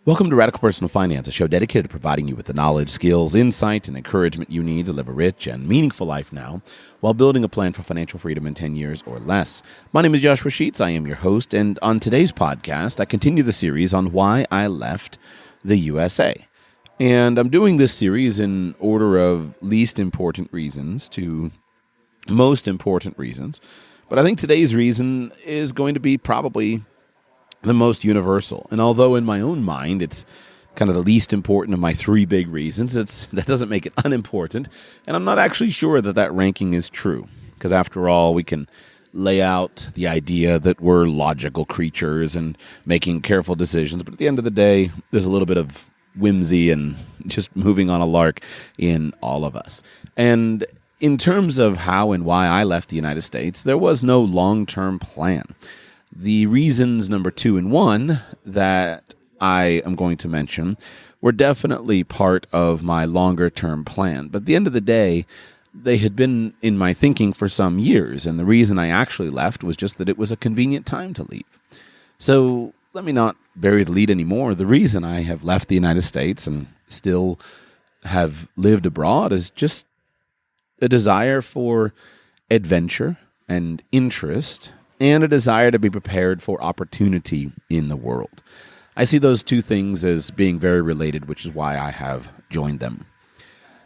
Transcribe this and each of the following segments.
Welcome to Radical Personal Finance, a show dedicated to providing you with the knowledge, skills, insight, and encouragement you need to live a rich and meaningful life now while building a plan for financial freedom in 10 years or less. My name is Joshua Sheets. I am your host, and on today's podcast, I continue the series on why I left the USA. And I'm doing this series in order of least important reasons to most important reasons. But I think today's reason is going to be probably the most universal. And although in my own mind it's kind of the least important of my three big reasons, that doesn't make it unimportant. And I'm not actually sure that ranking is true. Because after all, we can lay out the idea that we're logical creatures and making careful decisions. But at the end of the day, there's a little bit of whimsy and just moving on a lark in all of us. And in terms of how and why I left the United States, there was no long-term plan. The reasons number 2 and 1 that I am going to mention were definitely part of my longer-term plan. But at the end of the day, they had been in my thinking for some years, and the reason I actually left was just that it was a convenient time to leave. So let me not bury the lead anymore. The reason I have left the United States and still have lived abroad is just a desire for adventure and interest, and a desire to be prepared for opportunity in the world. I see those two things as being very related, which is why I have joined them.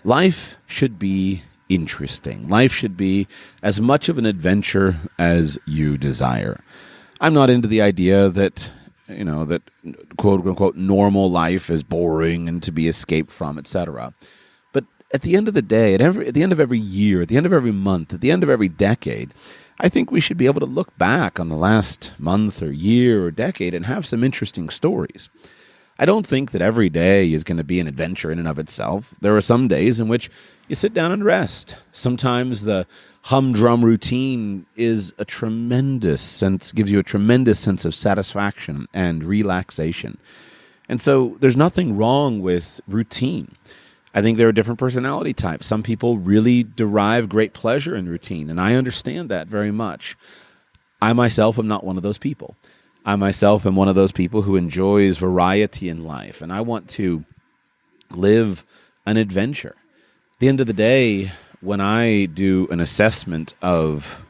Life should be interesting. Life should be as much of an adventure as you desire. I'm not into the idea that, that quote unquote normal life is boring and to be escaped from, etc. But at the end of the day, at the end of every year, at the end of every month, at the end of every decade, I think we should be able to look back on the last month or year or decade and have some interesting stories. I don't think that every day is going to be an adventure in and of itself. There are some days in which you sit down and rest. Sometimes the humdrum routine gives you a tremendous sense of satisfaction and relaxation. And so there's nothing wrong with routine. I think there are different personality types. Some people really derive great pleasure in routine, and I understand that very much. I myself am not one of those people. I myself am one of those people who enjoys variety in life, and I want to live an adventure. At the end of the day, when I do an assessment of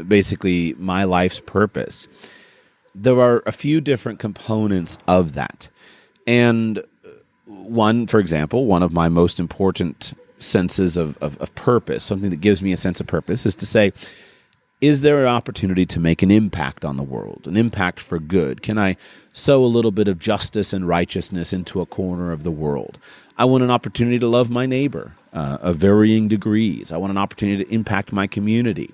basically my life's purpose, there are a few different components of that. And for example, one of my most important senses of purpose, something that gives me a sense of purpose, is to say, is there an opportunity to make an impact on the world, an impact for good? Can I sow a little bit of justice and righteousness into a corner of the world? I want an opportunity to love my neighbor of varying degrees. I want an opportunity to impact my community.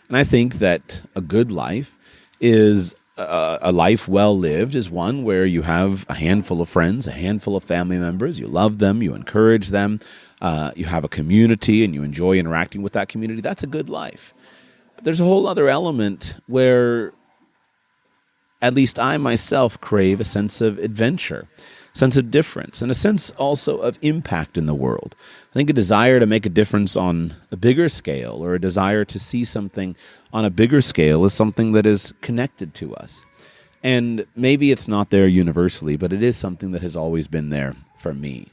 And I think that a good life is a life well lived is one where you have a handful of friends, a handful of family members, you love them, you encourage them, you have a community and you enjoy interacting with that community. That's a good life. But there's a whole other element where at least I myself crave a sense of adventure, a sense of difference, and a sense also of impact in the world. I think a desire to make a difference on a bigger scale or a desire to see something on a bigger scale is something that is connected to us. And maybe it's not there universally, but it is something that has always been there for me.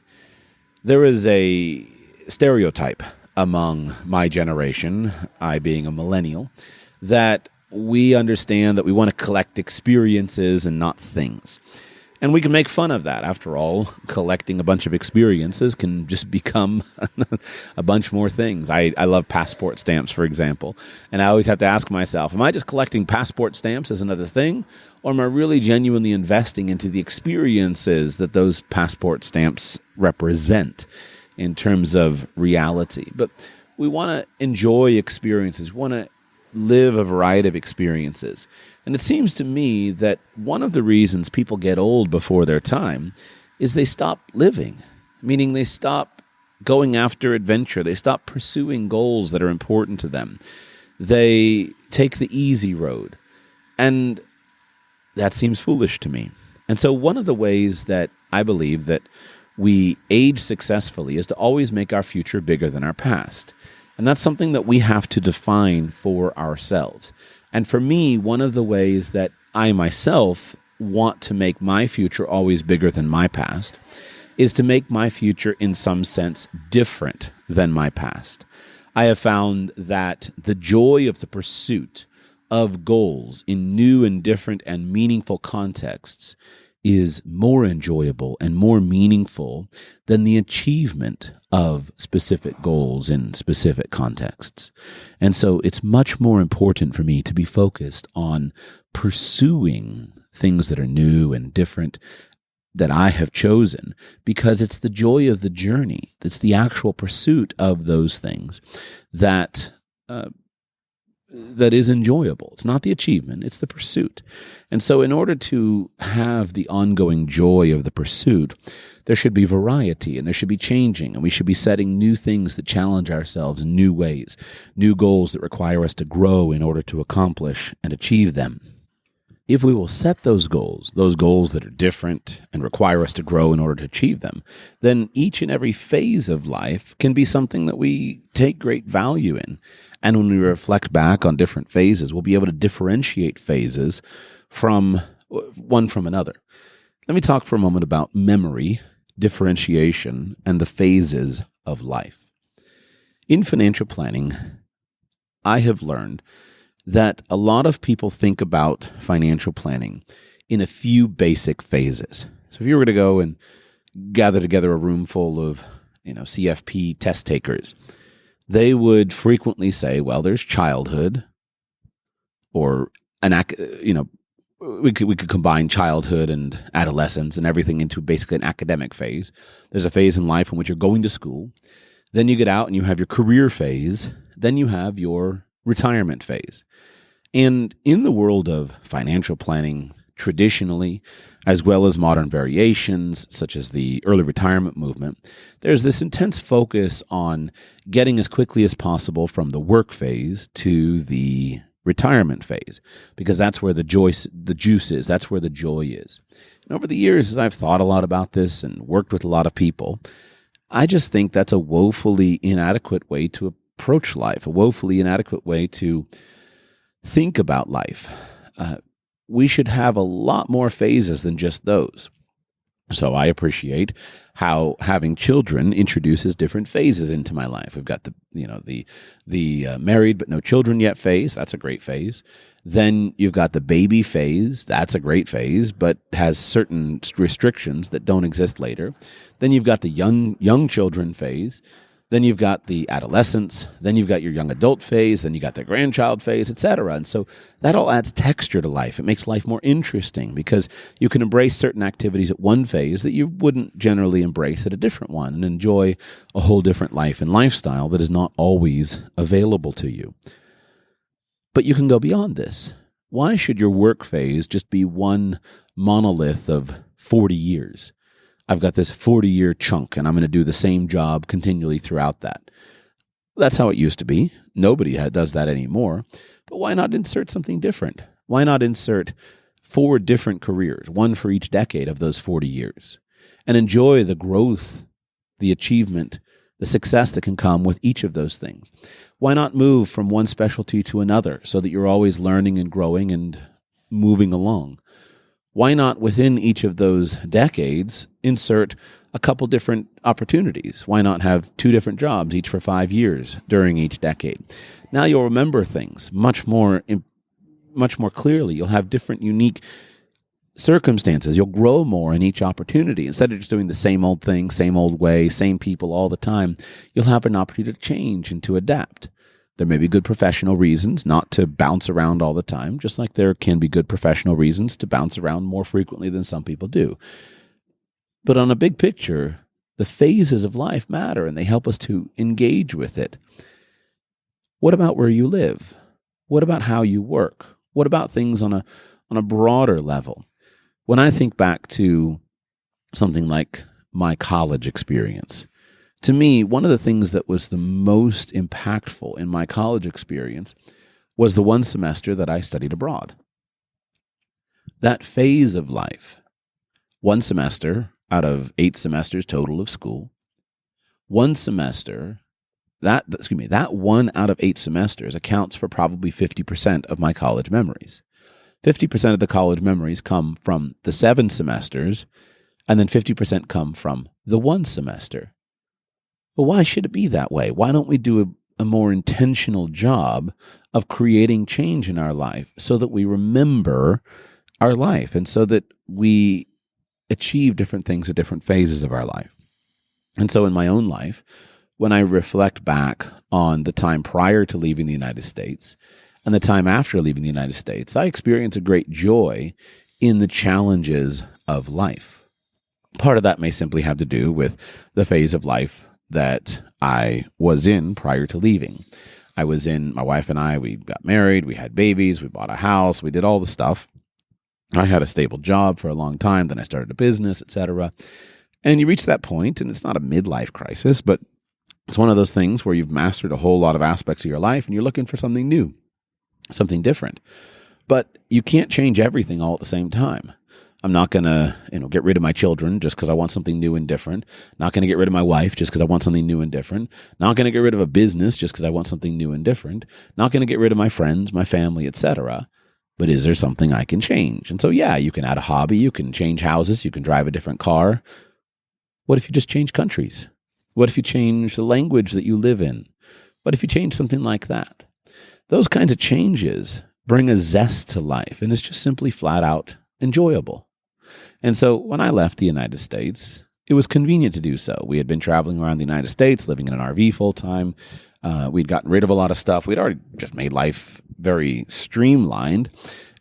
There is a stereotype among my generation, I being a millennial, that we understand that we want to collect experiences and not things. And we can make fun of that. After all, collecting a bunch of experiences can just become a bunch more things. I love passport stamps, for example. And I always have to ask myself, am I just collecting passport stamps as another thing? Or am I really genuinely investing into the experiences that those passport stamps represent in terms of reality? But we want to enjoy experiences. We want to live a variety of experiences. And it seems to me that one of the reasons people get old before their time is they stop living, meaning they stop going after adventure. They stop pursuing goals that are important to them. They take the easy road. And that seems foolish to me. And so one of the ways that I believe that we age successfully is to always make our future bigger than our past. And that's something that we have to define for ourselves. And for me, one of the ways that I myself want to make my future always bigger than my past is to make my future in some sense different than my past. I have found that the joy of the pursuit of goals in new and different and meaningful contexts is more enjoyable and more meaningful than the achievement of specific goals in specific contexts. And so it's much more important for me to be focused on pursuing things that are new and different that I have chosen, because it's the joy of the journey, it's the actual pursuit of those things that is enjoyable. It's not the achievement, it's the pursuit. And so in order to have the ongoing joy of the pursuit, there should be variety and there should be changing, and we should be setting new things that challenge ourselves in new ways, new goals that require us to grow in order to accomplish and achieve them. If we will set those goals that are different and require us to grow in order to achieve them, then each and every phase of life can be something that we take great value in. And when we reflect back on different phases, we'll be able to differentiate phases from one from another. Let me talk for a moment about memory, differentiation, and the phases of life. In financial planning, I have learned that a lot of people think about financial planning in a few basic phases. So if you were to go and gather together a room full of, CFP test takers, they would frequently say, well, there's childhood, or we could combine childhood and adolescence and everything into basically an academic phase. There's a phase in life in which you're going to school. Then you get out and you have your career phase. Then you have your retirement phase. And in the world of financial planning, traditionally, as well as modern variations, such as the early retirement movement, there's this intense focus on getting as quickly as possible from the work phase to the retirement phase, because that's where the juice is, that's where the joy is. And over the years, as I've thought a lot about this and worked with a lot of people, I just think that's a woefully inadequate way to approach life, a woefully inadequate way to think about life. We should have a lot more phases than just those. So I appreciate how having children introduces different phases into my life. We've got the married but no children yet phase. That's a great phase. Then you've got the baby phase. That's a great phase, but has certain restrictions that don't exist later. Then you've got the young children phase. Then you've got the adolescence, then you've got your young adult phase, then you got the grandchild phase, etc. And so that all adds texture to life. It makes life more interesting because you can embrace certain activities at one phase that you wouldn't generally embrace at a different one, and enjoy a whole different life and lifestyle that is not always available to you. But you can go beyond this. Why should your work phase just be one monolith of 40 years? I've got this 40-year chunk, and I'm going to do the same job continually throughout that. That's how it used to be. Nobody does that anymore. But why not insert something different? Why not insert 4 different careers, one for each decade of those 40 years, and enjoy the growth, the achievement, the success that can come with each of those things? Why not move from one specialty to another so that you're always learning and growing and moving along? Why not, within each of those decades, insert a couple different opportunities? Why not have 2 different jobs, each for 5 years during each decade? Now you'll remember things much more clearly. You'll have different, unique circumstances. You'll grow more in each opportunity. Instead of just doing the same old thing, same old way, same people all the time, you'll have an opportunity to change and to adapt. There may be good professional reasons not to bounce around all the time, just like there can be good professional reasons to bounce around more frequently than some people do. But on a big picture, the phases of life matter, and they help us to engage with it. What about where you live? What about how you work? What about things on a broader level? When I think back to something like my college experience, to me, one of the things that was the most impactful in my college experience was the one semester that I studied abroad. That phase of life, one semester out of 8 semesters total of school, one semester, that 1 out of 8 semesters accounts for probably 50% of my college memories. 50% of the college memories come from the 7 semesters, and then 50% come from the 1 semester. Well, why should it be that way? Why don't we do a more intentional job of creating change in our life so that we remember our life and so that we achieve different things at different phases of our life? And so in my own life, when I reflect back on the time prior to leaving the United States and the time after leaving the United States, I experience a great joy in the challenges of life. Part of that may simply have to do with the phase of life that I was in prior to leaving. My wife and I, we got married, we had babies, we bought a house, we did all the stuff. I had a stable job for a long time, then I started a business, etc. And you reach that point, and it's not a midlife crisis, but it's one of those things where you've mastered a whole lot of aspects of your life and you're looking for something new, something different. But you can't change everything all at the same time. I'm not going to, get rid of my children just because I want something new and different. Not going to get rid of my wife just because I want something new and different. Not going to get rid of a business just because I want something new and different. Not going to get rid of my friends, my family, etc. But is there something I can change? And so, yeah, you can add a hobby, you can change houses, you can drive a different car. What if you just change countries? What if you change the language that you live in? What if you change something like that? Those kinds of changes bring a zest to life, and it's just simply flat out enjoyable. And so when I left the United States, it was convenient to do so. We had been traveling around the United States, living in an RV full time. We'd gotten rid of a lot of stuff. We'd already just made life very streamlined.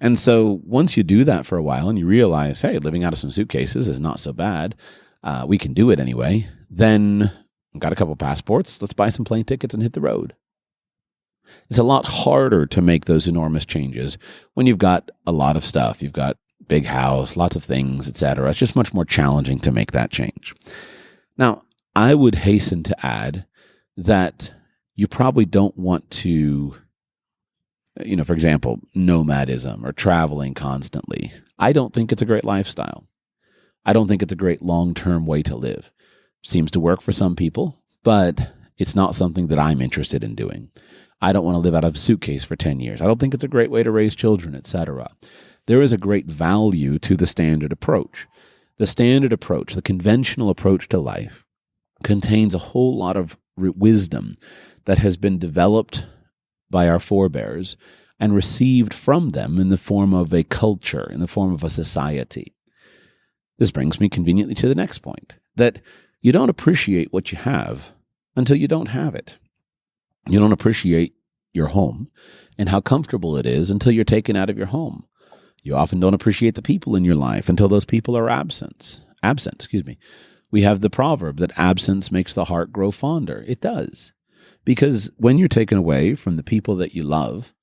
And so once you do that for a while and you realize, hey, living out of some suitcases is not so bad, we can do it anyway, then I've got a couple passports. Let's buy some plane tickets and hit the road. It's a lot harder to make those enormous changes when you've got a lot of stuff. You've got big house, lots of things, etc. It's just much more challenging to make that change. Now, I would hasten to add that you probably don't want to, for example, nomadism or traveling constantly. I don't think it's a great lifestyle. I don't think it's a great long-term way to live. Seems to work for some people, but it's not something that I'm interested in doing. I don't want to live out of a suitcase for 10 years. I don't think it's a great way to raise children, etc. There is a great value to the standard approach. The standard approach, the conventional approach to life, contains a whole lot of wisdom that has been developed by our forebears and received from them in the form of a culture, in the form of a society. This brings me conveniently to the next point, that you don't appreciate what you have until you don't have it. You don't appreciate your home and how comfortable it is until you're taken out of your home. You often don't appreciate the people in your life until those people are absent. We have the proverb that absence makes the heart grow fonder. It does. Because when you're taken away from the people that you love,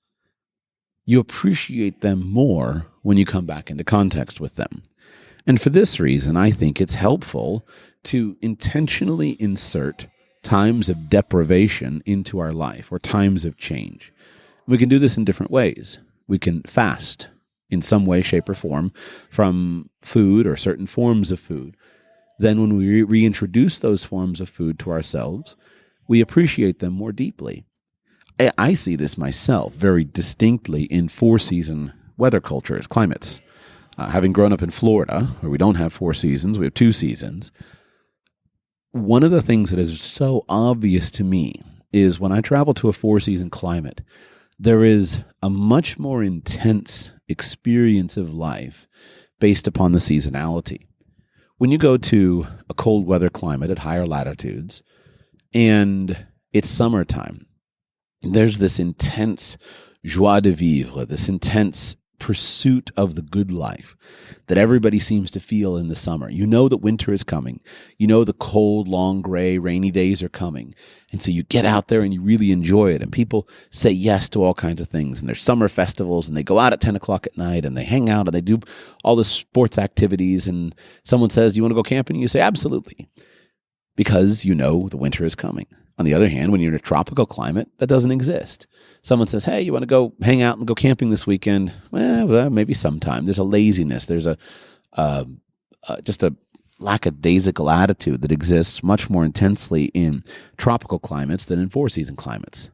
you appreciate them more when you come back into context with them. And for this reason, I think it's helpful to intentionally insert times of deprivation into our life or times of change. We can do this in different ways. We can fast in some way, shape, or form from food or certain forms of food. Then when we reintroduce those forms of food to ourselves, we appreciate them more deeply. I see this myself very distinctly in 4-season weather cultures, climates. Having grown up in Florida, where we don't have 4 seasons, we have 2 seasons. One of the things that is so obvious to me is when I travel to a 4-season climate, there is a much more intense experience of life based upon the seasonality. When you go to a cold weather climate at higher latitudes and it's summertime, there's this intense joie de vivre, this intense pursuit of the good life that everybody seems to feel in the summer. You know that winter is coming. You know the cold, long, gray, rainy days are coming. And so you get out there and you really enjoy it. And people say yes to all kinds of things. And there's summer festivals and they go out at 10 o'clock at night and they hang out and they do all the sports activities. And someone says, do you want to go camping? And you say, absolutely. Because you know the winter is coming. On the other hand, when you're in a tropical climate, that doesn't exist. Someone says, hey, you want to go hang out and go camping this weekend? Well, maybe sometime. There's a laziness. There's just a lackadaisical attitude that exists much more intensely in tropical climates than in 4-season climates.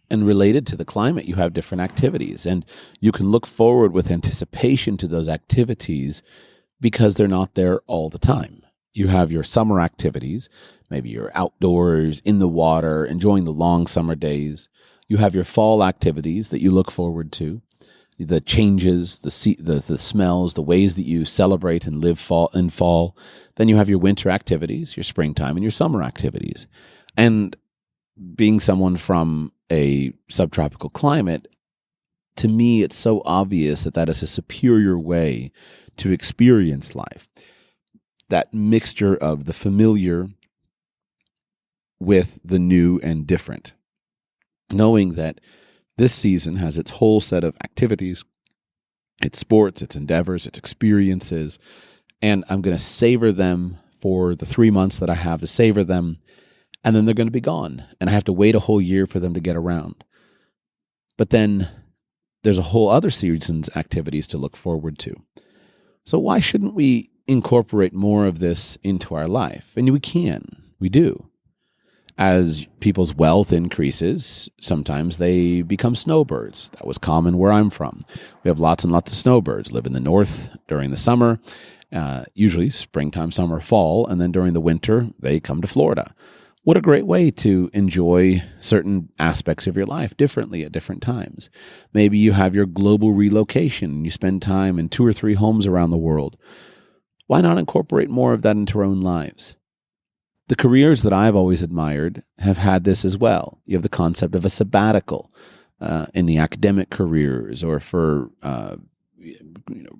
And related to the climate, you have different activities, and you can look forward with anticipation to those activities because they're not there all the time. You have your summer activities, maybe you're outdoors, in the water, enjoying the long summer days. You have your fall activities that you look forward to, the changes, the smells, the ways that you celebrate and live in fall. Then you have your winter activities, your springtime, and your summer activities. And being someone from a subtropical climate, to me, it's so obvious that that is a superior way to experience life. That mixture of the familiar with the new and different. Knowing that this season has its whole set of activities, its sports, its endeavors, its experiences, and I'm going to savor them for the 3 months that I have to savor them, and then they're going to be gone, and I have to wait a whole year for them to get around. But then there's a whole other season's activities to look forward to. So why shouldn't we incorporate more of this into our life? And we do. As people's wealth increases, sometimes they become snowbirds. That was common where I'm from. We have lots and lots of snowbirds live in the north during the summer, usually springtime, summer, fall, and then during the winter, they come to Florida. What a great way to enjoy certain aspects of your life differently at different times. Maybe you have your global relocation and you spend time in 2 or 3 homes around the world. Why not incorporate more of that into our own lives? The careers that I've always admired have had this as well. You have the concept of a sabbatical in the academic careers, or for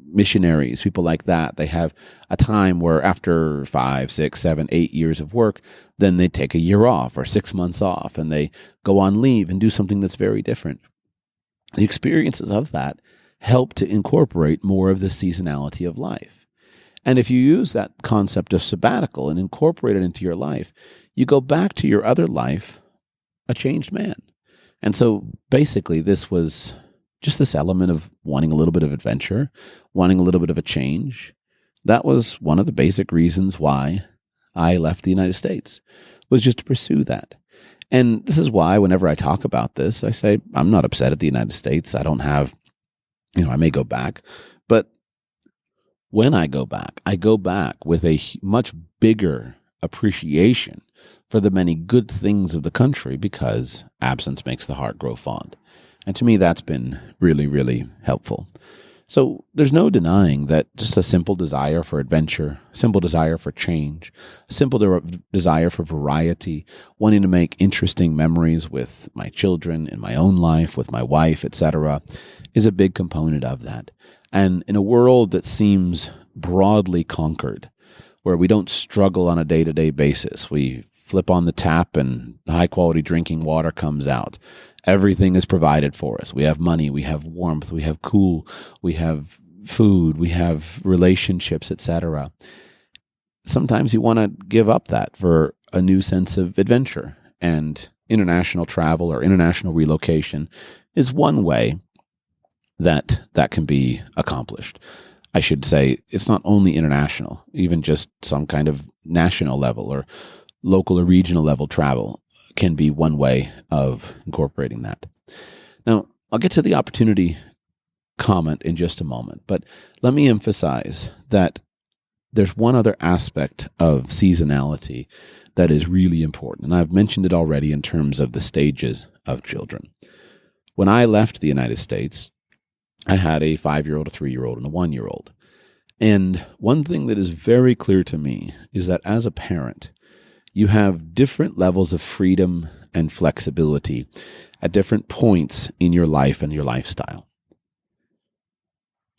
missionaries, people like that. They have a time where after 5, 6, 7, 8 years of work, then they take a year off or 6 months off, and they go on leave and do something that's very different. The experiences of that help to incorporate more of the seasonality of life. And if you use that concept of sabbatical and incorporate it into your life, you go back to your other life a changed man. And so basically this was just this element of wanting a little bit of adventure, wanting a little bit of a change. That was one of the basic reasons why I left the United States, was just to pursue that. And this is why whenever I talk about this, I say, I'm not upset at the United States. I don't have, I may go back, but when I go back with a much bigger appreciation for the many good things of the country, because absence makes the heart grow fond. And to me, that's been really, really helpful. So there's no denying that just a simple desire for adventure, a simple desire for change, a simple desire for variety, wanting to make interesting memories with my children, in my own life, with my wife, etc., is a big component of that. And in a world that seems broadly conquered, where we don't struggle on a day-to-day basis, we flip on the tap and high-quality drinking water comes out. Everything is provided for us. We have money, we have warmth, we have cool, we have food, we have relationships, etc. Sometimes you want to give up that for a new sense of adventure. And international travel or international relocation is one way that can be accomplished. I should say it's not only international, even just some kind of national level or local or regional level travel can be one way of incorporating that. Now, I'll get to the opportunity comment in just a moment, but let me emphasize that there's one other aspect of seasonality that is really important, and I've mentioned it already in terms of the stages of children. When I left the United States, I had a 5-year-old, a 3-year-old, and a 1-year-old. And one thing that is very clear to me is that as a parent, you have different levels of freedom and flexibility at different points in your life and your lifestyle.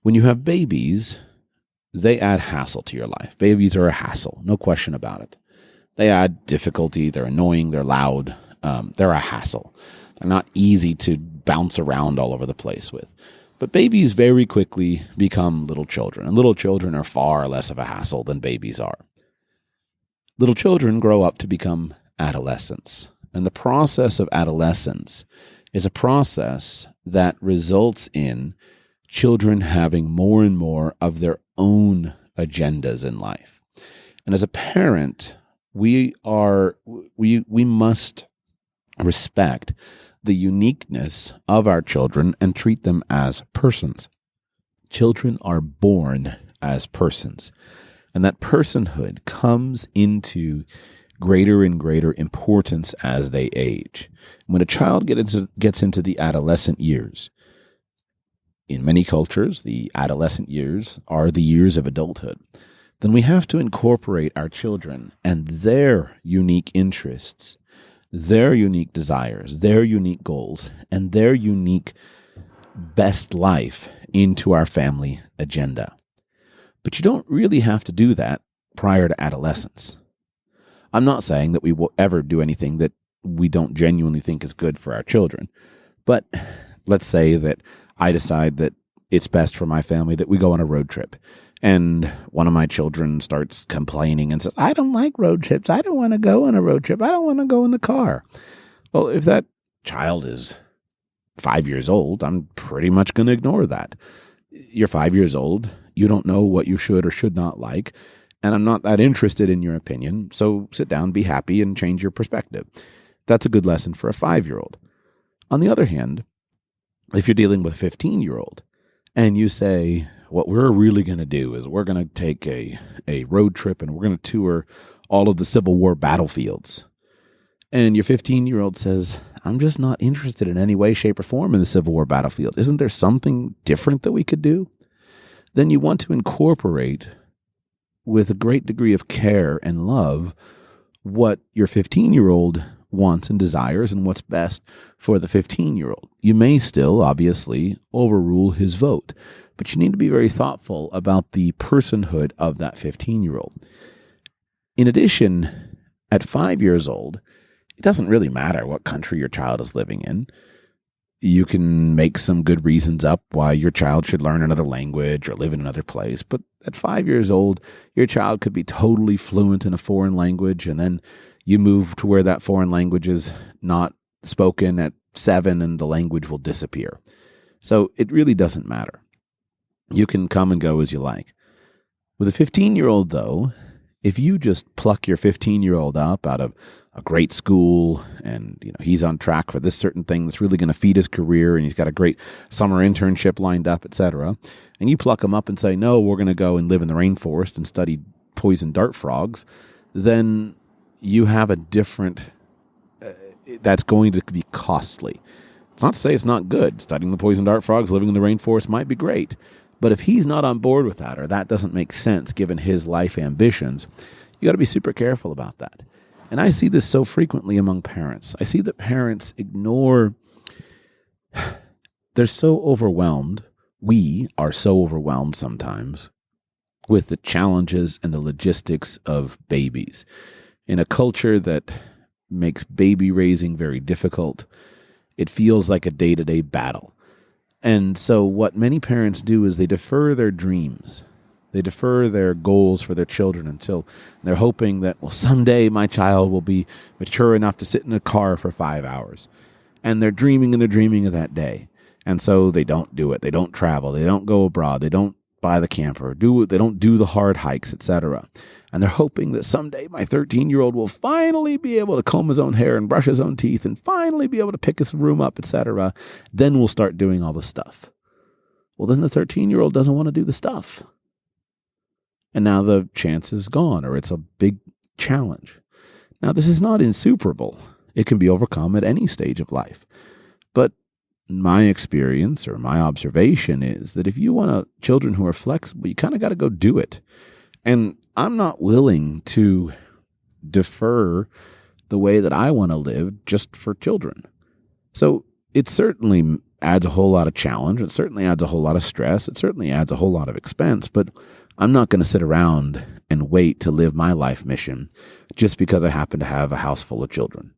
When you have babies, they add hassle to your life. Babies are a hassle, no question about it. They add difficulty, they're annoying, they're loud, they're a hassle. They're not easy to bounce around all over the place with. But babies very quickly become little children, and little children are far less of a hassle than babies are. Little children grow up to become adolescents, and the process of adolescence is a process that results in children having more and more of their own agendas in life. And as a parent, we must respect the uniqueness of our children and treat them as persons. Children are born as persons, and that personhood comes into greater and greater importance as they age. When a child gets into the adolescent years, in many cultures, the adolescent years are the years of adulthood, then we have to incorporate our children and their unique interests, their unique desires, their unique goals, and their unique best life into our family agenda. But you don't really have to do that prior to adolescence. I'm not saying that we will ever do anything that we don't genuinely think is good for our children, but let's say that I decide that it's best for my family that we go on a road trip. And one of my children starts complaining and says, I don't like road trips. I don't want to go on a road trip. I don't want to go in the car. Well, if that child is 5 years old, I'm pretty much going to ignore that. You're 5 years old. You don't know what you should or should not like. And I'm not that interested in your opinion. So sit down, be happy, and change your perspective. That's a good lesson for a 5-year-old. On the other hand, if you're dealing with a 15-year-old and you say, what we're really going to do is we're going to take a road trip and we're going to tour all of the Civil War battlefields. And your 15-year-old says, I'm just not interested in any way, shape, or form in the Civil War battlefield. Isn't there something different that we could do? Then you want to incorporate with a great degree of care and love what your 15-year-old wants and desires and what's best for the 15-year-old. You may still, obviously, overrule his vote, but you need to be very thoughtful about the personhood of that 15-year-old. In addition, at 5 years old, it doesn't really matter what country your child is living in. You can make some good reasons up why your child should learn another language or live in another place, but at 5 years old, your child could be totally fluent in a foreign language, and then you move to where that foreign language is not spoken at 7 and the language will disappear. So it really doesn't matter. You can come and go as you like. With a 15-year-old, though, if you just pluck your 15-year-old up out of a great school and he's on track for this certain thing that's really going to feed his career and he's got a great summer internship lined up, etc., and you pluck him up and say, no, we're going to go and live in the rainforest and study poison dart frogs, then you have a different, that's going to be costly. It's not to say it's not good. Studying the poison dart frogs, living in the rainforest might be great. But if he's not on board with that, or that doesn't make sense given his life ambitions, you got to be super careful about that. And I see this so frequently among parents. I see that parents ignore, they're so overwhelmed. We are so overwhelmed sometimes with the challenges and the logistics of babies. In a culture that makes baby raising very difficult, it feels like a day-to-day battle. And so what many parents do is they defer their dreams. They defer their goals for their children until they're hoping that, well, someday my child will be mature enough to sit in a car for 5 hours. And they're dreaming of that day. And so they don't do it. They don't travel. They don't go abroad. They don't buy the camper. They don't do the hard hikes, etc. And they're hoping that someday my 13-year-old will finally be able to comb his own hair and brush his own teeth and finally be able to pick his room up, etc. Then we'll start doing all the stuff. Well, then the 13-year-old doesn't want to do the stuff. And now the chance is gone, or it's a big challenge. Now, this is not insuperable. It can be overcome at any stage of life. But my experience or my observation is that if you want children who are flexible, you kind of got to go do it. And I'm not willing to defer the way that I want to live just for children. So it certainly adds a whole lot of challenge. It certainly adds a whole lot of stress. It certainly adds a whole lot of expense. But I'm not going to sit around and wait to live my life mission just because I happen to have a house full of children.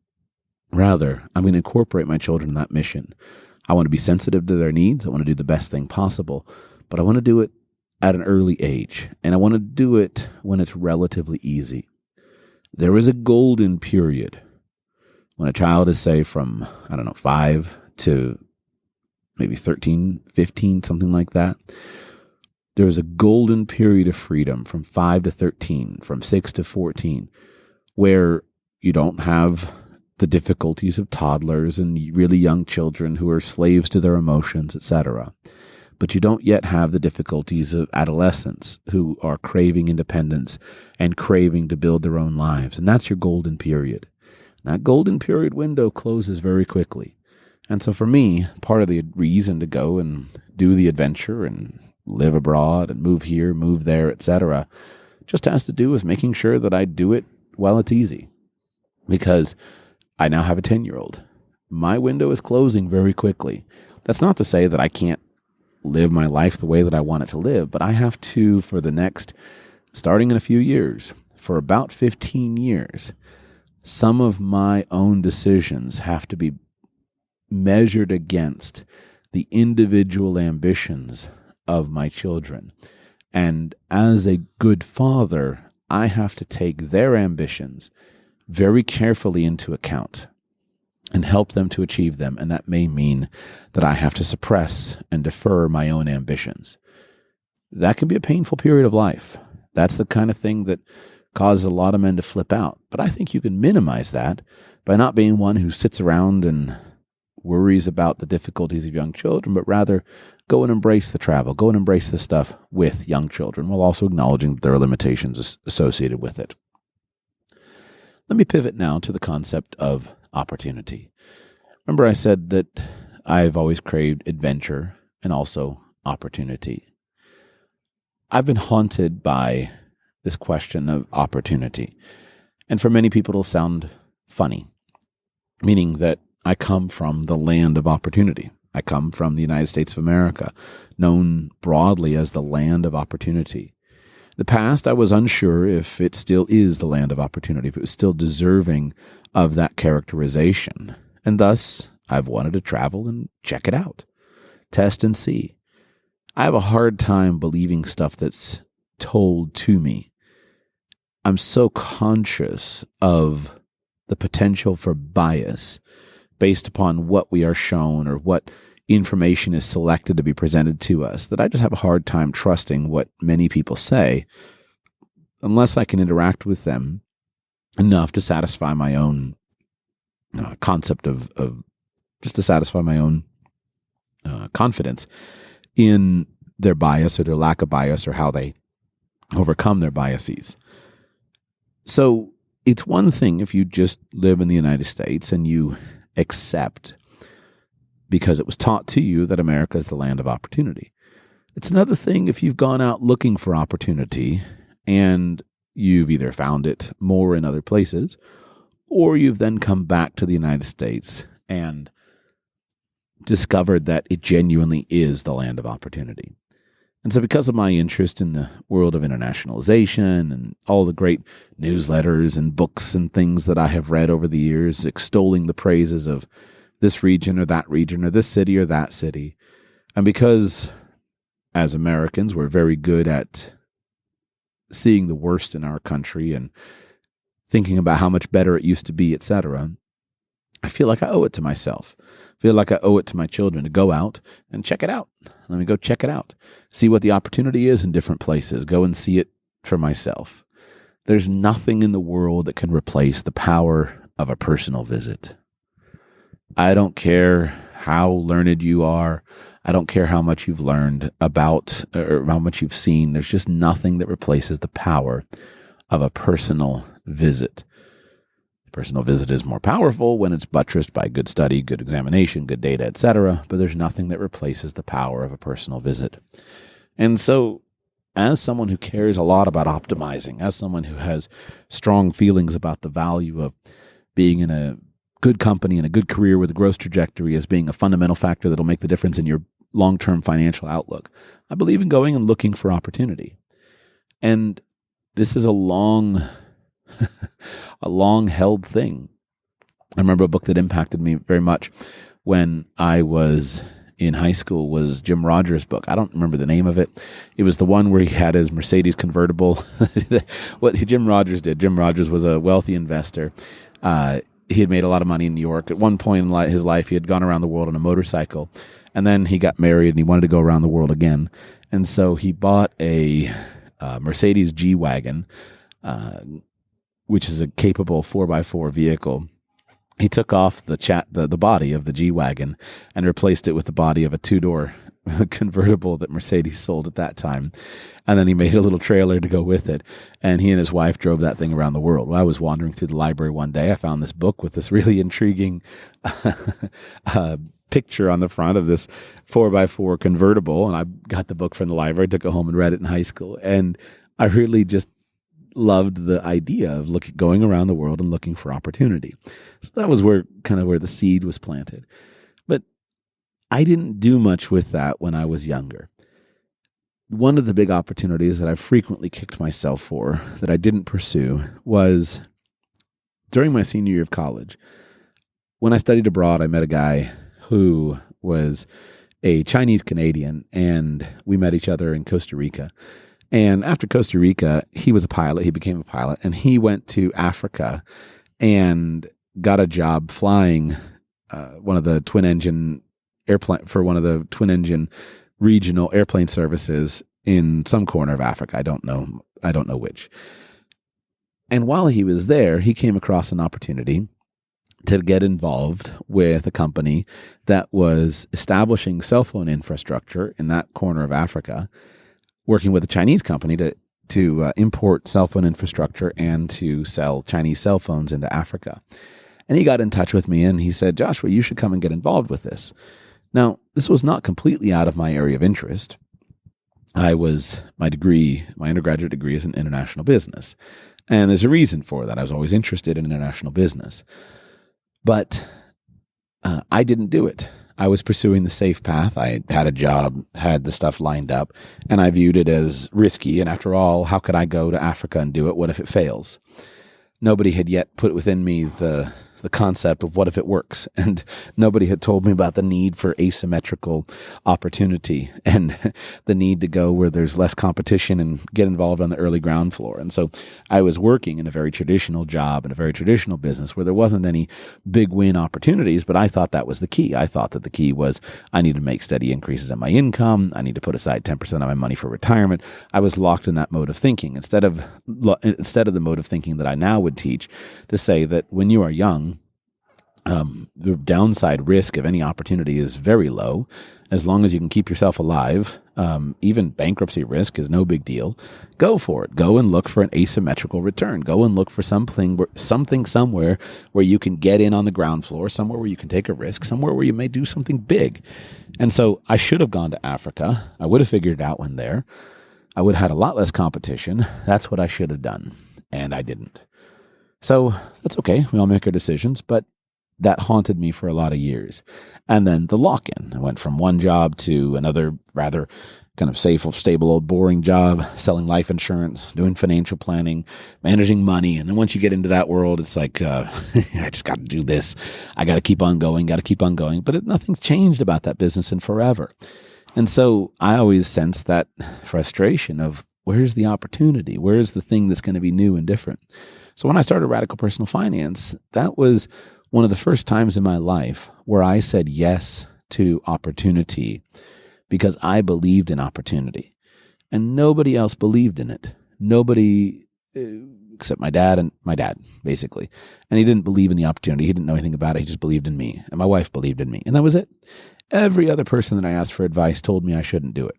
Rather, I'm going to incorporate my children in that mission. I want to be sensitive to their needs. I want to do the best thing possible, but I want to do it at an early age, and I want to do it when it's relatively easy. There is a golden period when a child is, say, from, 5 to maybe 13, 15, something like that. There is a golden period of freedom from 5 to 13, from 6 to 14, where you don't have the difficulties of toddlers and really young children who are slaves to their emotions, etc. But you don't yet have the difficulties of adolescents who are craving independence and craving to build their own lives. And that's your golden period. That golden period window closes very quickly. And so for me, part of the reason to go and do the adventure and live abroad and move here, move there, etc., just has to do with making sure that I do it while it's easy. Because I now have a 10-year-old. My window is closing very quickly. That's not to say that I can't live my life the way that I want it to live, but I have to, for the next, starting in a few years, for about 15 years, some of my own decisions have to be measured against the individual ambitions of my children. And as a good father, I have to take their ambitions very carefully into account and help them to achieve them. And that may mean that I have to suppress and defer my own ambitions. That can be a painful period of life. That's the kind of thing that causes a lot of men to flip out. But I think you can minimize that by not being one who sits around and worries about the difficulties of young children, but rather go and embrace the travel, go and embrace the stuff with young children, while also acknowledging that there are limitations associated with it. Let me pivot now to the concept of opportunity. Remember I said that I've always craved adventure and also opportunity. I've been haunted by this question of opportunity. And for many people, it'll sound funny, meaning that I come from the land of opportunity. I come from the United States of America, known broadly as the land of opportunity. In the past, I was unsure if it still is the land of opportunity, if it was still deserving of that characterization. And thus, I've wanted to travel and check it out, test and see. I have a hard time believing stuff that's told to me. I'm so conscious of the potential for bias based upon what we are shown or what information is selected to be presented to us that I just have a hard time trusting what many people say unless I can interact with them enough to satisfy my own concept of just to satisfy my own confidence in their bias or their lack of bias or how they overcome their biases. So it's one thing if you just live in the United States and you accept, because it was taught to you, that America is the land of opportunity. It's another thing if you've gone out looking for opportunity and you've either found it more in other places or you've then come back to the United States and discovered that it genuinely is the land of opportunity. And so because of my interest in the world of internationalization and all the great newsletters and books and things that I have read over the years, extolling the praises of this region or this city or that city, and because as Americans we're very good at seeing the worst in our country and thinking about how much better it used to be, etc., I feel like I owe it to myself. I feel like I owe it to my children to go out and check it out. Let me go check it out. See what the opportunity is in different places. Go and see it for myself. There's nothing in the world that can replace the power of a personal visit. I don't care how learned you are. I don't care how much you've learned about or how much you've seen. There's just nothing that replaces the power of a personal visit. Personal visit is more powerful when it's buttressed by good study, good examination, good data, etc., but there's nothing that replaces the power of a personal visit. And so, as someone who cares a lot about optimizing, as someone who has strong feelings about the value of being in a good company and a good career with a growth trajectory as being a fundamental factor that'll make the difference in your long-term financial outlook, I believe in going and looking for opportunity. And this is a long held thing. I remember a book that impacted me very much when I was in high school was Jim Rogers' book. I don't remember the name of it. It was the one where he had his Mercedes convertible. What Jim Rogers did. Jim Rogers was a wealthy investor. He had made a lot of money in New York. At one point in his life, he had gone around the world on a motorcycle. And then he got married and he wanted to go around the world again. And so he bought a Mercedes G-Wagon, which is a capable 4x4 vehicle. he took off the body of the G-Wagon and replaced it with the body of a two-door convertible that Mercedes sold at that time. And then he made a little trailer to go with it. And he and his wife drove that thing around the world. Well, I was wandering through the library one day. I found this book with this really intriguing picture on the front of this 4x4 convertible. And I got the book from the library, took it home and read it in high school. And I really just loved the idea of going around the world and looking for opportunity. So that was where the seed was planted. But I didn't do much with that when I was younger. One of the big opportunities that I frequently kicked myself for that I didn't pursue was during my senior year of college. When I studied abroad, I met a guy who was a Chinese Canadian, and we met each other in Costa Rica. And after Costa Rica, he was a pilot. He became a pilot, and he went to Africa and got a job flying one of the twin engine regional airplane services in some corner of Africa. I don't know which. And while he was there, he came across an opportunity to get involved with a company that was establishing cell phone infrastructure in that corner of Africa, working with a Chinese company to import cell phone infrastructure and to sell Chinese cell phones into Africa. And he got in touch with me and he said, "Joshua, you should come and get involved with this." Now, this was not completely out of my area of interest. My undergraduate degree is in international business. And there's a reason for that. I was always interested in international business. But I didn't do it. I was pursuing the safe path. I had a job, had the stuff lined up, and I viewed it as risky. And after all, how could I go to Africa and do it? What if it fails? Nobody had yet put within me the concept of what if it works. And nobody had told me about the need for asymmetrical opportunity and the need to go where there's less competition and get involved on the early ground floor. And so I was working in a very traditional job in a very traditional business where there wasn't any big win opportunities, but I thought that was the key. I thought that the key was I need to make steady increases in my income. I need to put aside 10% of my money for retirement. I was locked in that mode of thinking instead of the mode of thinking that I now would teach to say that when you are young, the downside risk of any opportunity is very low. As long as you can keep yourself alive, even bankruptcy risk is no big deal. Go for it. Go and look for an asymmetrical return. Go and look for something somewhere where you can get in on the ground floor, somewhere where you can take a risk, somewhere where you may do something big. And so I should have gone to Africa. I would have figured it out when there. I would have had a lot less competition. That's what I should have done. And I didn't. So that's okay. We all make our decisions, but that haunted me for a lot of years. And then the lock-in. I went from one job to another rather kind of safe, stable, old boring job, selling life insurance, doing financial planning, managing money. And then once you get into that world, it's like, I just got to do this. I got to keep on going, But nothing's changed about that business in forever. And so I always sense that frustration of where's the opportunity? Where's the thing that's going to be new and different? So when I started Radical Personal Finance, that was one of the first times in my life where I said yes to opportunity because I believed in opportunity and nobody else believed in it. Nobody except my dad, basically. And he didn't believe in the opportunity. He didn't know anything about it. He just believed in me. And my wife believed in me. And that was it. Every other person that I asked for advice told me I shouldn't do it.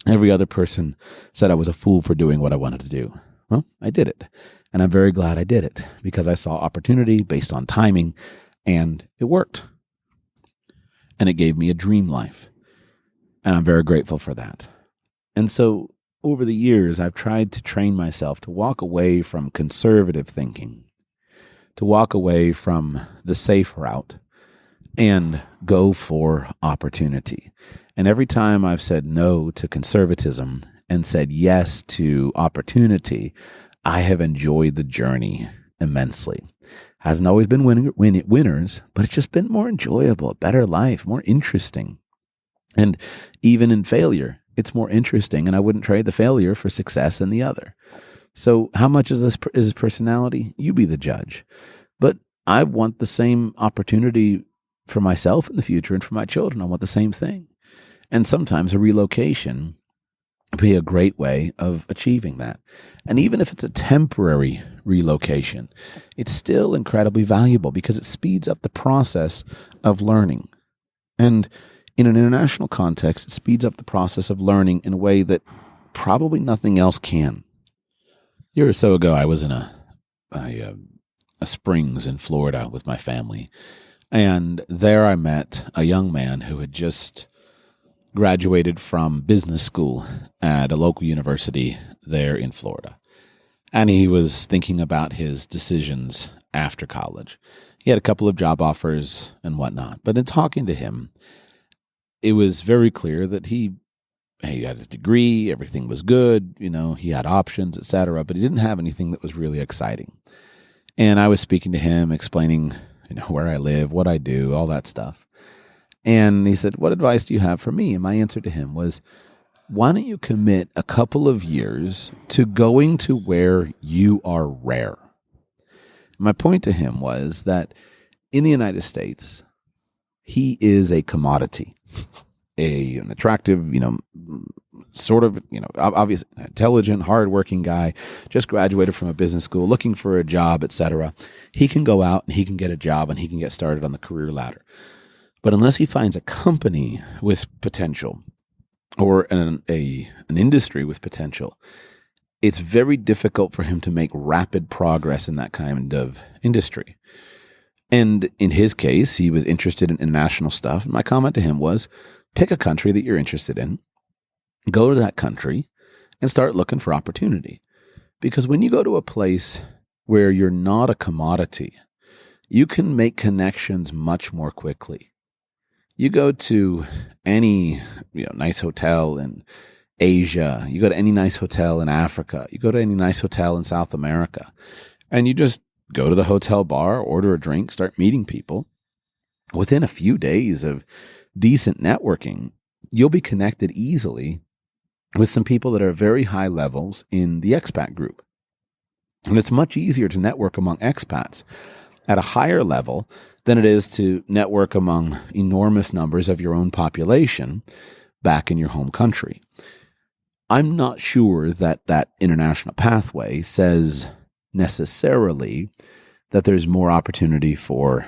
Every other person said I was a fool for doing what I wanted to do. Well, I did it. And I'm very glad I did it because I saw opportunity based on timing and it worked. And it gave me a dream life. And I'm very grateful for that. And so over the years, I've tried to train myself to walk away from conservative thinking, to walk away from the safe route and go for opportunity. And every time I've said no to conservatism and said yes to opportunity, I have enjoyed the journey immensely. Hasn't always been winners, but it's just been more enjoyable, a better life, more interesting. And even in failure, it's more interesting, and I wouldn't trade the failure for success in the other. So how much is this personality? You be the judge. But I want the same opportunity for myself in the future and for my children. I want the same thing. And sometimes a relocation be a great way of achieving that. And even if it's a temporary relocation, it's still incredibly valuable because it speeds up the process of learning. And in an international context, it speeds up the process of learning in a way that probably nothing else can. A year or so ago, I was in a springs in Florida with my family. And there I met a young man who had just graduated from business school at a local university there in Florida. And he was thinking about his decisions after college. He had a couple of job offers and whatnot. But in talking to him, it was very clear that he had his degree, everything was good, he had options, etc., but he didn't have anything that was really exciting. And I was speaking to him, explaining, where I live, what I do, all that stuff. And he said, "What advice do you have for me?" And my answer to him was, why don't you commit a couple of years to going to where you are rare? My point to him was that in the United States, he is a commodity, an attractive, sort of, obvious, intelligent, hardworking guy, just graduated from a business school, looking for a job, etc. He can go out and he can get a job and he can get started on the career ladder. But unless he finds a company with potential or an industry with potential, it's very difficult for him to make rapid progress in that kind of industry. And in his case, he was interested in international stuff. And my comment to him was, pick a country that you're interested in, go to that country, and start looking for opportunity. Because when you go to a place where you're not a commodity, you can make connections much more quickly. You go to any nice hotel in Asia, you go to any nice hotel in Africa, you go to any nice hotel in South America, and you just go to the hotel bar, order a drink, start meeting people. Within a few days of decent networking, you'll be connected easily with some people that are very high levels in the expat group. And it's much easier to network among expats at a higher level than it is to network among enormous numbers of your own population back in your home country. I'm not sure that that international pathway says necessarily that there's more opportunity for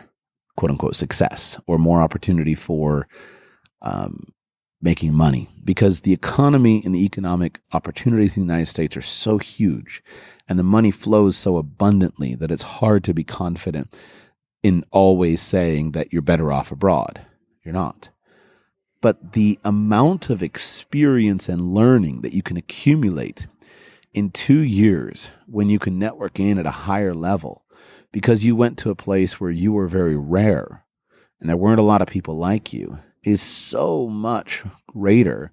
quote-unquote success or more opportunity for making money, because the economy and the economic opportunities in the United States are so huge and the money flows so abundantly that it's hard to be confident in always saying that you're better off abroad. You're not. But the amount of experience and learning that you can accumulate in 2 years when you can network in at a higher level because you went to a place where you were very rare and there weren't a lot of people like you is so much greater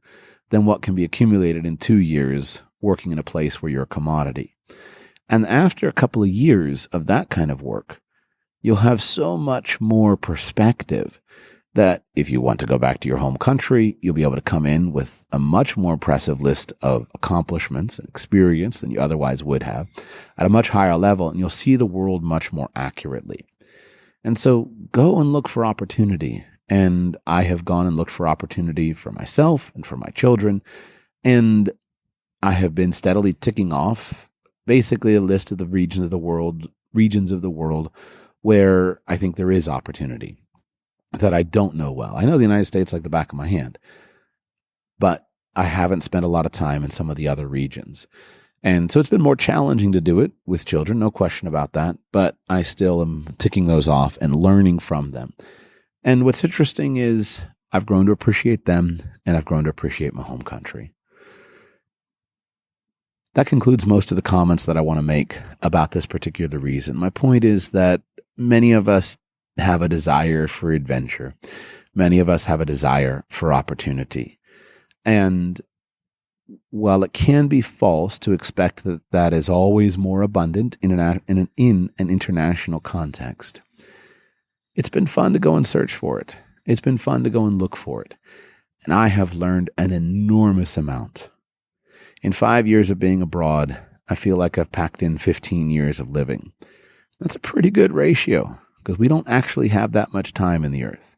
than what can be accumulated in 2 years working in a place where you're a commodity. And after a couple of years of that kind of work, you'll have so much more perspective that if you want to go back to your home country, you'll be able to come in with a much more impressive list of accomplishments and experience than you otherwise would have at a much higher level, and you'll see the world much more accurately. And so go and look for opportunity. And I have gone and looked for opportunity for myself and for my children. And I have been steadily ticking off basically a list of the regions of the world where I think there is opportunity that I don't know well. I know the United States like the back of my hand, but I haven't spent a lot of time in some of the other regions. And so it's been more challenging to do it with children, no question about that, but I still am ticking those off and learning from them. And what's interesting is I've grown to appreciate them and I've grown to appreciate my home country. That concludes most of the comments that I want to make about this particular reason. My point is that many of us have a desire for adventure. Many of us have a desire for opportunity. And while it can be false to expect that that is always more abundant in an international context, it's been fun to go and search for it. It's been fun to go and look for it. And I have learned an enormous amount. In 5 years of being abroad, I feel like I've packed in 15 years of living. That's a pretty good ratio because we don't actually have that much time in the earth.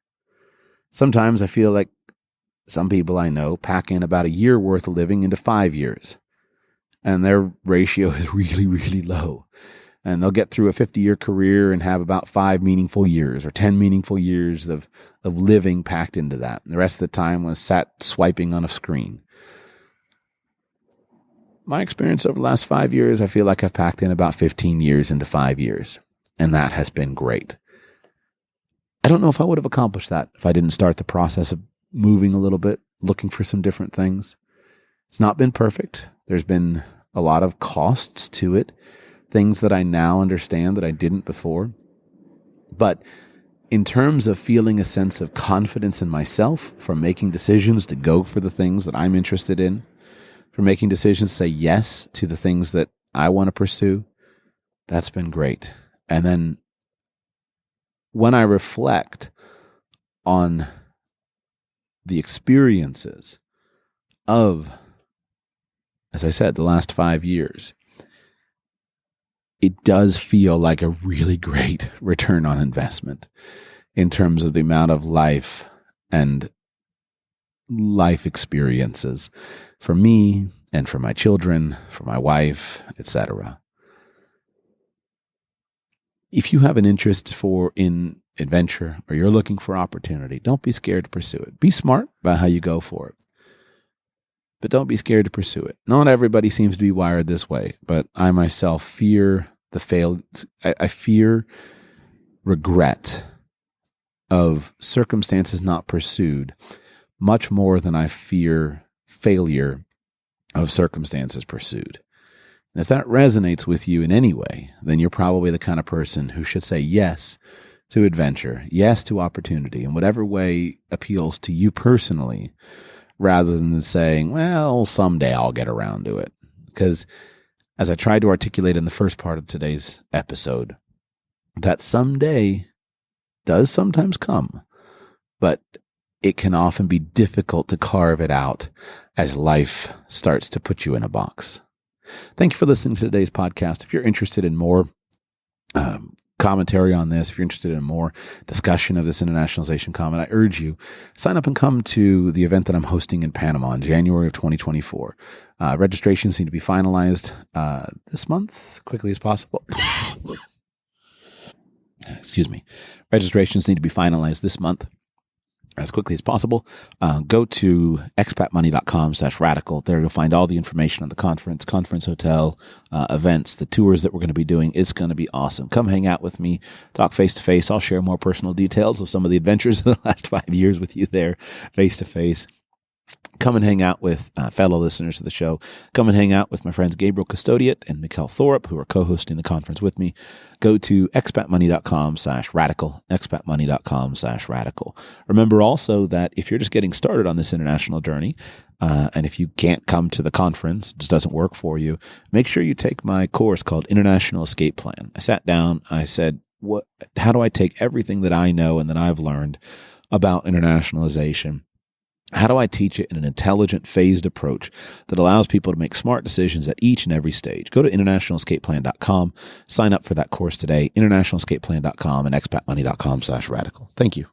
Sometimes I feel like some people I know pack in about a year worth of living into 5 years, and their ratio is really, really low. and they'll get through a 50-year career and have about 5 meaningful years or 10 meaningful years of living packed into that. And the rest of the time was sat swiping on a screen. My experience over the last 5 years, I feel like I've packed in about 15 years into 5 years, and that has been great. I don't know if I would have accomplished that if I didn't start the process of moving a little bit, looking for some different things. It's not been perfect. There's been a lot of costs to it, things that I now understand that I didn't before. But in terms of feeling a sense of confidence in myself from making decisions to go for the things that I'm interested in, for making decisions to say yes to the things that I want to pursue, that's been great. And then when I reflect on the experiences of, as I said, the last 5 years, it does feel like a really great return on investment in terms of the amount of life and life experiences for me and for my children, for my wife, etc. If you have an interest in adventure or you're looking for opportunity, don't be scared to pursue it. Be smart about how you go for it, but don't be scared to pursue it. Not everybody seems to be wired this way, but I myself fear I fear regret of circumstances not pursued much more than I fear failure of circumstances pursued. And if that resonates with you in any way, then you're probably the kind of person who should say yes to adventure, yes to opportunity, in whatever way appeals to you personally, rather than saying, well, someday I'll get around to it. Because as I tried to articulate in the first part of today's episode, that someday does sometimes come, but it can often be difficult to carve it out as life starts to put you in a box. Thank you for listening to today's podcast. If you're interested in more commentary on this, if you're interested in more discussion of this internationalization comment, I urge you, sign up and come to the event that I'm hosting in Panama in January of 2024. Registrations need to be finalized this month, quickly as possible. Excuse me. Registrations need to be finalized this month as quickly as possible. Go to expatmoney.com/radical. There you'll find all the information on the conference hotel, events, the tours that we're going to be doing. It's going to be awesome. Come hang out with me, talk face to face. I'll share more personal details of some of the adventures of the last 5 years with you there face to face. Come and hang out with fellow listeners of the show. Come and hang out with my friends Gabriel Custodiate and Mikkel Thorup, who are co-hosting the conference with me. Go to expatmoney.com/radical, expatmoney.com/radical. Remember also that if you're just getting started on this international journey, and if you can't come to the conference, it just doesn't work for you, make sure you take my course called International Escape Plan. I sat down, I said, how do I take everything that I know and that I've learned about internationalization? How do I teach it in an intelligent, phased approach that allows people to make smart decisions at each and every stage? Go to internationalescapeplan.com, sign up for that course today, internationalescapeplan.com and expatmoney.com/radical. Thank you.